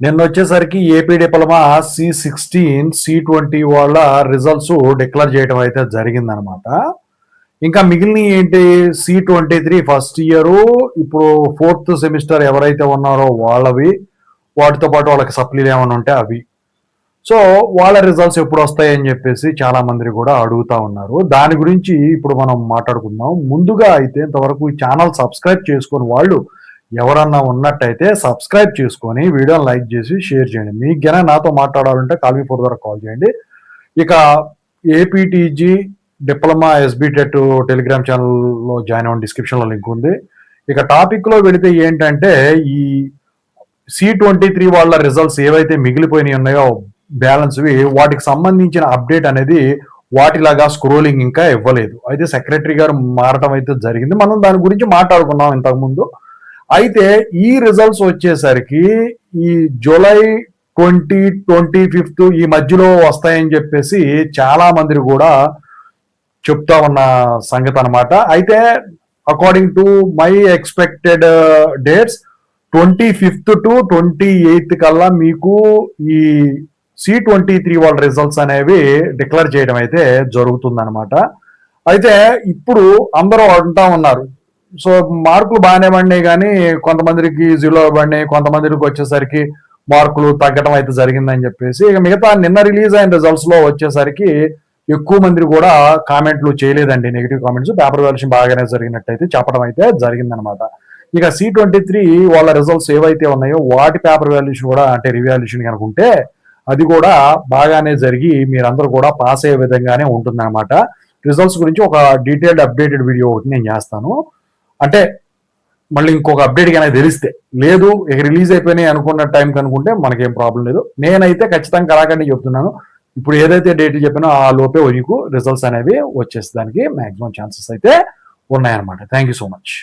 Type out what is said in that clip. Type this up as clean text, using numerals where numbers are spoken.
నిన్న వచ్చేసరికి AP diploma C16 C20 వాళ్ళ రిజల్ట్స్ డిక్లేర్ చేయడం అయితే జరిగిందనమాట. ఇంకా మిగిలిన ఏంటి C23 ఫస్ట్ ఇయర్, ఇప్పుడు ఫోర్త్ సెమిస్టర్ ఎవరైతే ఉన్నారో వాళ్ళవి, వాటితో పాటు వాళ్ళకి సప్లీలు ఏమైనా ఉంటే అవి. సో వాళ్ళ రిజల్ట్స్ ఎప్పుడు వస్తాయని చెప్పేసి చాలా మంది కూడా అడుగుతా ఉన్నారు. దాని గురించి ఇప్పుడు మనం మాట్లాడుకుందాం. ముందుగా అయితే ఇంతవరకు ఈ ఛానల్ సబ్స్క్రైబ్ చేసుకొని వాళ్ళు ఎవరన్నా ఉన్నట్టయితే సబ్స్క్రైబ్ చేసుకొని వీడియోని లైక్ చేసి షేర్ చేయండి. మీకు గన నాతో మాట్లాడాలంటే కాల్ మీ ఫోర్ ద్వారా కాల్ చేయండి. ఇక ఏపీటీజీ డిప్లొమా ఎస్బీటెట్ టెలిగ్రామ్ ఛానల్లో జాయిన్ అవ్వండి, డిస్క్రిప్షన్లో లింక్ ఉంది. ఇక టాపిక్లో వెళితే ఏంటంటే ఈ C23 వాళ్ళ రిజల్ట్స్ ఏవైతే మిగిలిపోయినాయి ఉన్నాయో బ్యాలెన్స్వి, వాటికి సంబంధించిన అప్డేట్ అనేది వాటిలాగా స్క్రోలింగ్ ఇంకా ఇవ్వలేదు. అయితే సెక్రటరీ గారు మారటం అయితే జరిగింది. మనం దాని గురించి మాట్లాడుకున్నాం ఇంతకుముందు. అయితే ఈ రిజల్ట్స్ వచ్చేసరికి ఈ జూలై 25 ఈ మధ్యలో వస్తాయని చెప్పేసి చాలా మంది కూడా చెప్తా ఉన్న సంగతి అనమాట. అయితే according to my expected dates 25 to 28 కల్లా మీకు ఈ C23 వాళ్ళ రిజల్ట్స్ అనేవి డిక్లేర్ చేయడం అయితే జరుగుతుందన్నమాట. అయితే ఇప్పుడు అందరూ అంటా ఉన్నారు, సో మార్కులు బాగానే పడినాయి కానీ కొంతమందికి జీరో పడినాయి, కొంతమందికి వచ్చేసరికి మార్కులు తగ్గడం అయితే జరిగిందని చెప్పేసి. ఇక మిగతా నిన్న రిలీజ్ అయిన రిజల్ట్స్ లో వచ్చేసరికి ఎక్కువ మంది కూడా కామెంట్లు చేయలేదండి, నెగిటివ్ కామెంట్స్. పేపర్ వాల్యుయేషన్ బాగానే జరిగినట్టయితే చెప్పడం అయితే జరిగిందనమాట. ఇక C23 వాళ్ళ రిజల్ట్స్ ఏవైతే ఉన్నాయో వాటి పేపర్ వాల్యుయేషన్ కూడా, అంటే రివాల్యుయేషన్ కనుకుంటే అది కూడా బాగానే జరిగి మీరందరూ కూడా పాస్ అయ్యే విధంగానే ఉంటుందన్నమాట. రిజల్ట్స్ గురించి ఒక డీటెయిల్డ్ అప్డేటెడ్ వీడియో ఒకటి నేను చేస్తాను. అంటే మళ్ళీ ఇంకొక అప్డేట్ కానీ తెలిస్తే, లేదు ఇక రిలీజ్ అయిపోయినాయి అనుకున్న టైం కనుకుంటే మనకేం ప్రాబ్లం లేదు. నేనైతే ఖచ్చితంగా కరాకండి చెప్తున్నాను, ఇప్పుడు ఏదైతే డేట్ చెప్పినో ఆ లోపే మీకు రిజల్ట్స్ అనేవి వచ్చేసడానికి మ్యాక్సిమం ఛాన్సెస్ అయితే ఉన్నాయన్నమాట. Thank you so much.